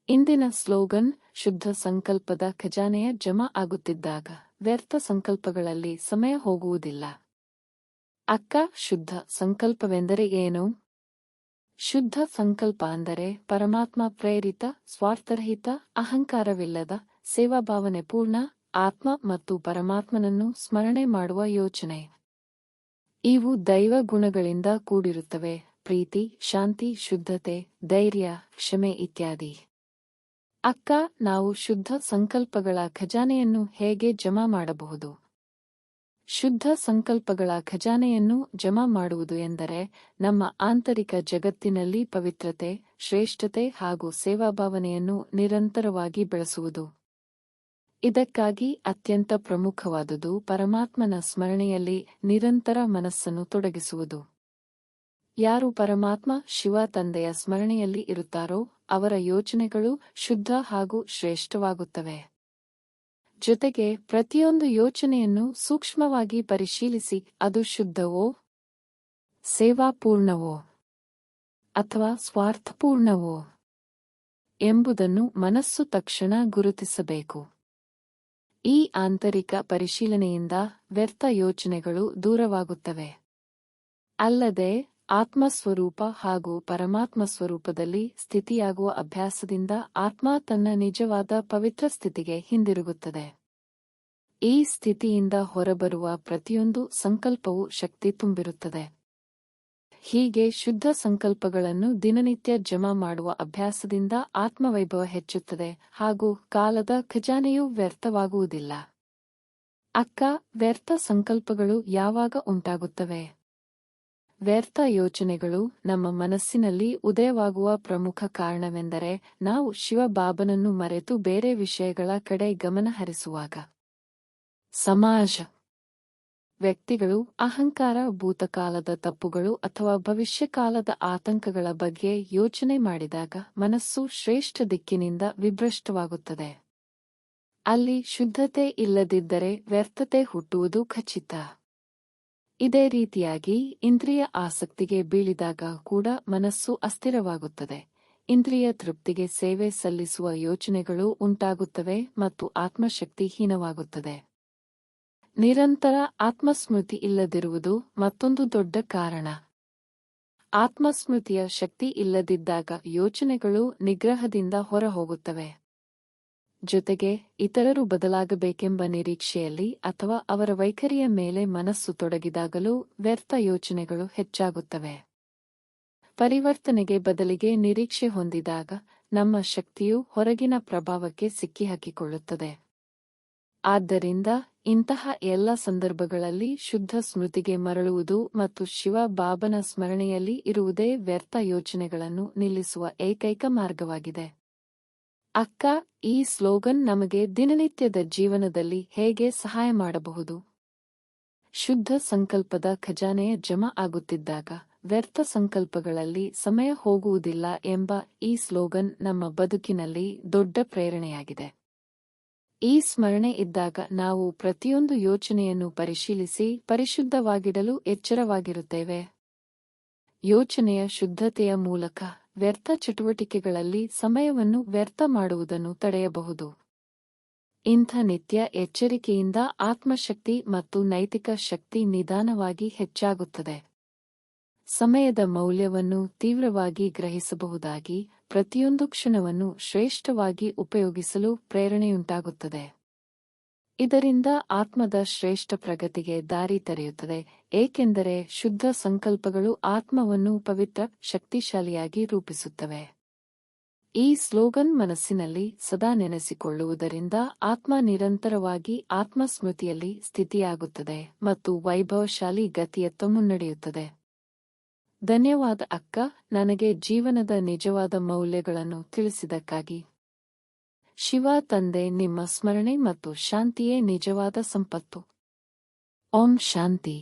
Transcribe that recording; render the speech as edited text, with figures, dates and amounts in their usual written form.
ಇಂದಿನ ಸ್ಲೋಗನ್ ಶುದ್ಧ ಸಂಕಲ್ಪದ ಖಜಾನೆಯ ಜಮಾ ಆಗುತ್ತಿದ್ದಾಗ ವ್ಯರ್ಥ ಸಂಕಲ್ಪಗಳಲ್ಲಿ ಸಮಯ ಹೋಗುವುದಿಲ್ಲ. ಅಕ್ಕ, ಶುದ್ಧ ಸಂಕಲ್ಪವೆಂದರೆ ಏನು? ಶುದ್ಧ ಸಂಕಲ್ಪ ಅಂದರೆ ಪರಮಾತ್ಮ ಪ್ರೇರಿತ, ಸ್ವಾರ್ಥರಹಿತ, ಅಹಂಕಾರವಿಲ್ಲದ, ಸೇವಾಭಾವನೆ ಪೂರ್ಣ, ಆತ್ಮ ಮತ್ತು ಪರಮಾತ್ಮನನ್ನು ಸ್ಮರಣೆ ಮಾಡುವ ಯೋಚನೆ. ಇವು ದೈವ ಗುಣಗಳಿಂದ ಕೂಡಿರುತ್ತವೆ: ಪ್ರೀತಿ, ಶಾಂತಿ, ಶುದ್ಧತೆ, ಧೈರ್ಯ, ಕ್ಷಮೆ ಇತ್ಯಾದಿ. ಅಕ್ಕ, ನಾವು ಶುದ್ಧ ಸಂಕಲ್ಪಗಳ ಖಜಾನೆಯನ್ನು ಹೇಗೆ ಜಮಾ ಮಾಡಬಹುದು? ಶುದ್ಧ ಸಂಕಲ್ಪಗಳ ಖಜಾನೆಯನ್ನು ಜಮಾ ಮಾಡುವುದು ಎಂದರೆ ನಮ್ಮ ಆಂತರಿಕ ಜಗತ್ತಿನಲ್ಲಿ ಪವಿತ್ರತೆ, ಶ್ರೇಷ್ಠತೆ ಹಾಗೂ ಸೇವಾಭಾವನೆಯನ್ನು ನಿರಂತರವಾಗಿ ಬೆಳೆಸುವುದು. ಇದಕ್ಕಾಗಿ ಅತ್ಯಂತ ಪ್ರಮುಖವಾದುದು ಪರಮಾತ್ಮನ ಸ್ಮರಣೆಯಲ್ಲಿ ನಿರಂತರ ಮನಸ್ಸನ್ನು ತೊಡಗಿಸುವುದು. ಯಾರು ಪರಮಾತ್ಮ ಶಿವ ತಂದೆಯ ಸ್ಮರಣೆಯಲ್ಲಿ ಇರುತ್ತಾರೋ ಅವರ ಯೋಚನೆಗಳು ಶುದ್ಧ ಹಾಗೂ ಶ್ರೇಷ್ಠವಾಗುತ್ತವೆ. ಜೊತೆಗೆ ಪ್ರತಿಯೊಂದು ಯೋಚನೆಯನ್ನು ಸೂಕ್ಷ್ಮವಾಗಿ ಪರಿಶೀಲಿಸಿ ಅದು ಶುದ್ಧವೋ, ಸೇವಾಪೂರ್ಣವೋ ಅಥವಾ ಸ್ವಾರ್ಥಪೂರ್ಣವೋ ಎಂಬುದನ್ನು ಮನಸ್ಸು ತಕ್ಷಣ ಗುರುತಿಸಬೇಕು. ಈ ಆಂತರಿಕ ಪರಿಶೀಲನೆಯಿಂದ ವ್ಯರ್ಥ ಯೋಚನೆಗಳು ದೂರವಾಗುತ್ತವೆ. ಅಲ್ಲದೆ ಆತ್ಮಸ್ವರೂಪ ಹಾಗೂ ಪರಮಾತ್ಮ ಸ್ವರೂಪದಲ್ಲಿ ಸ್ಥಿತಿಯಾಗುವ ಅಭ್ಯಾಸದಿಂದ ಆತ್ಮ ತನ್ನ ನಿಜವಾದ ಪವಿತ್ರ ಸ್ಥಿತಿಗೆ ಹಿಂದಿರುಗುತ್ತದೆ. ಈ ಸ್ಥಿತಿಯಿಂದ ಹೊರಬರುವ ಪ್ರತಿಯೊಂದು ಸಂಕಲ್ಪವೂ ಶಕ್ತಿ ತುಂಬಿರುತ್ತದೆ. ಹೀಗೆ ಶುದ್ಧ ಸಂಕಲ್ಪಗಳನ್ನು ದಿನನಿತ್ಯ ಜಮಾ ಮಾಡುವ ಅಭ್ಯಾಸದಿಂದ ಆತ್ಮವೈಭವ ಹೆಚ್ಚುತ್ತದೆ ಹಾಗೂ ಕಾಲದ ಖಜಾನೆಯೂ ವ್ಯರ್ಥವಾಗುವುದಿಲ್ಲ. ಅಕ್ಕ, ವ್ಯರ್ಥ ಸಂಕಲ್ಪಗಳು ಯಾವಾಗ ಉಂಟಾಗುತ್ತವೆ? ವ್ಯರ್ಥ ಯೋಚನೆಗಳು ನಮ್ಮ ಮನಸ್ಸಿನಲ್ಲಿ ಉದಯವಾಗುವ ಪ್ರಮುಖ ಕಾರಣವೆಂದರೆ ನಾವು ಶಿವಬಾಬನನ್ನು ಮರೆತು ಬೇರೆ ವಿಷಯಗಳ ಕಡೆ ಗಮನ ಹರಿಸುವಾಗ. ಸಮಾಜ, ವ್ಯಕ್ತಿಗಳು, ಅಹಂಕಾರ, ಭೂತಕಾಲದ ತಪ್ಪುಗಳು ಅಥವಾ ಭವಿಷ್ಯಕಾಲದ ಆತಂಕಗಳ ಬಗ್ಗೆ ಯೋಚನೆ ಮಾಡಿದಾಗ ಮನಸ್ಸು ಶ್ರೇಷ್ಠ ದಿಕ್ಕಿನಿಂದ ವಿಭ್ರಷ್ಟವಾಗುತ್ತದೆ. ಅಲ್ಲಿ ಶುದ್ಧತೆ ಇಲ್ಲದಿದ್ದರೆ ವ್ಯರ್ಥತೆ ಹುಟ್ಟುವುದು ಖಚಿತ. ಇದೇ ರೀತಿಯಾಗಿ ಇಂದ್ರಿಯ ಆಸಕ್ತಿಗೆ ಬೀಳಿದಾಗ ಕೂಡ ಮನಸ್ಸು ಅಸ್ಥಿರವಾಗುತ್ತದೆ. ಇಂದ್ರಿಯ ತೃಪ್ತಿಗೆ ಸೇವೆ ಸಲ್ಲಿಸುವ ಯೋಚನೆಗಳು ಉಂಟಾಗುತ್ತವೆ ಮತ್ತು ಆತ್ಮಶಕ್ತಿ ಹೀನವಾಗುತ್ತದೆ. ನಿರಂತರ ಆತ್ಮಸ್ಮೃತಿ ಇಲ್ಲದಿರುವುದು ಮತ್ತೊಂದು ದೊಡ್ಡ ಕಾರಣ. ಆತ್ಮಸ್ಮೃತಿಯ ಶಕ್ತಿ ಇಲ್ಲದಿದ್ದಾಗ ಯೋಚನೆಗಳು ನಿಗ್ರಹದಿಂದ ಹೊರಹೋಗುತ್ತವೆ. ಜೊತೆಗೆ ಇತರರು ಬದಲಾಗಬೇಕೆಂಬ ನಿರೀಕ್ಷೆಯಲ್ಲಿ ಅಥವಾ ಅವರ ವೈಖರಿಯ ಮೇಲೆ ಮನಸ್ಸು ತೊಡಗಿದಾಗಲೂ ವ್ಯರ್ಥ ಯೋಚನೆಗಳು ಹೆಚ್ಚಾಗುತ್ತವೆ. ಪರಿವರ್ತನೆಗೆ ಬದಲಿಗೆ ನಿರೀಕ್ಷೆ ಹೊಂದಿದಾಗ ನಮ್ಮ ಶಕ್ತಿಯು ಹೊರಗಿನ ಪ್ರಭಾವಕ್ಕೆ ಸಿಕ್ಕಿಹಾಕಿಕೊಳ್ಳುತ್ತದೆ. ಆದ್ದರಿಂದ ಇಂತಹ ಎಲ್ಲ ಸಂದರ್ಭಗಳಲ್ಲಿ ಶುದ್ಧ ಸ್ಮೃತಿಗೆ ಮರಳುವುದು ಮತ್ತು ಶಿವ ಬಾಬನ ಸ್ಮರಣೆಯಲ್ಲಿ ಇರುವುದೇ ವ್ಯರ್ಥ ಯೋಚನೆಗಳನ್ನು ನಿಲ್ಲಿಸುವ ಏಕೈಕ ಮಾರ್ಗವಾಗಿದೆ. ಅಕ್ಕ, ಈ ಸ್ಲೋಗನ್ ನಮಗೆ ದಿನನಿತ್ಯದ ಜೀವನದಲ್ಲಿ ಹೇಗೆ ಸಹಾಯ ಮಾಡಬಹುದು? ಶುದ್ಧ ಸಂಕಲ್ಪದ ಖಜಾನೆಯ ಜಮಾ ಆಗುತ್ತಿದ್ದಾಗ ವ್ಯರ್ಥ ಸಂಕಲ್ಪಗಳಲ್ಲಿ ಸಮಯ ಹೋಗುವುದಿಲ್ಲ ಎಂಬ ಈ ಸ್ಲೋಗನ್ ನಮ್ಮ ಬದುಕಿನಲ್ಲಿ ದೊಡ್ಡ ಪ್ರೇರಣೆಯಾಗಿದೆ. ಈ ಸ್ಮರಣೆ ಇದ್ದಾಗ ನಾವು ಪ್ರತಿಯೊಂದು ಯೋಚನೆಯನ್ನು ಪರಿಶೀಲಿಸಿ ಪರಿಶುದ್ಧವಾಗಿಡಲು ಎಚ್ಚರವಾಗಿರುತ್ತೇವೆ. ಯೋಚನೆಯ ಶುದ್ಧತೆಯ ಮೂಲಕ ವ್ಯರ್ಥ ಚಟುವಟಿಕೆಗಳಲ್ಲಿ ಸಮಯವನ್ನು ವ್ಯರ್ಥ ಮಾಡುವುದನ್ನು ತಡೆಯಬಹುದು. ಇಂಥ ನಿತ್ಯ ಎಚ್ಚರಿಕೆಯಿಂದ ಆತ್ಮಶಕ್ತಿ ಮತ್ತು ನೈತಿಕ ಶಕ್ತಿ ನಿಧಾನವಾಗಿ ಹೆಚ್ಚಾಗುತ್ತದೆ. ಸಮಯದ ಮೌಲ್ಯವನ್ನು ತೀವ್ರವಾಗಿ ಗ್ರಹಿಸಬಹುದಾಗಿ ಪ್ರತಿಯೊಂದು ಕ್ಷಣವನ್ನು ಶ್ರೇಷ್ಠವಾಗಿ ಉಪಯೋಗಿಸಲು ಪ್ರೇರಣೆಯುಂಟಾಗುತ್ತದೆ. ಇದರಿಂದ ಆತ್ಮದ ಶ್ರೇಷ್ಠ ಪ್ರಗತಿಗೆ ದಾರಿ ತೆರೆಯುತ್ತದೆ, ಏಕೆಂದರೆ ಶುದ್ಧ ಸಂಕಲ್ಪಗಳು ಆತ್ಮವನ್ನು ಪವಿತ್ರ, ಶಕ್ತಿಶಾಲಿಯಾಗಿ ರೂಪಿಸುತ್ತವೆ. ಈ ಸ್ಲೋಗನ್ ಮನಸ್ಸಿನಲ್ಲಿ ಸದಾ ನೆನೆಸಿಕೊಳ್ಳುವುದರಿಂದ ಆತ್ಮ ನಿರಂತರವಾಗಿ ಆತ್ಮಸ್ಮೃತಿಯಲ್ಲಿ ಸ್ಥಿತಿಯಾಗುತ್ತದೆ ಮತ್ತು ವೈಭವಶಾಲಿ ಗತಿಯತ್ತ ಮುನ್ನಡೆಯುತ್ತದೆ. ಧನ್ಯವಾದ ಅಕ್ಕ, ನನಗೆ ಜೀವನದ ನಿಜವಾದ ಮೌಲ್ಯಗಳನ್ನು ತಿಳಿಸಿದ್ದಕ್ಕಾಗಿ. ಶಿವ ತಂದೆ ನಿಮ್ಮ ಸ್ಮರಣೆ ಮತ್ತು ಶಾಂತಿಯೇ ನಿಜವಾದ ಸಂಪತ್ತು. ಓಂ ಶಾಂತಿ.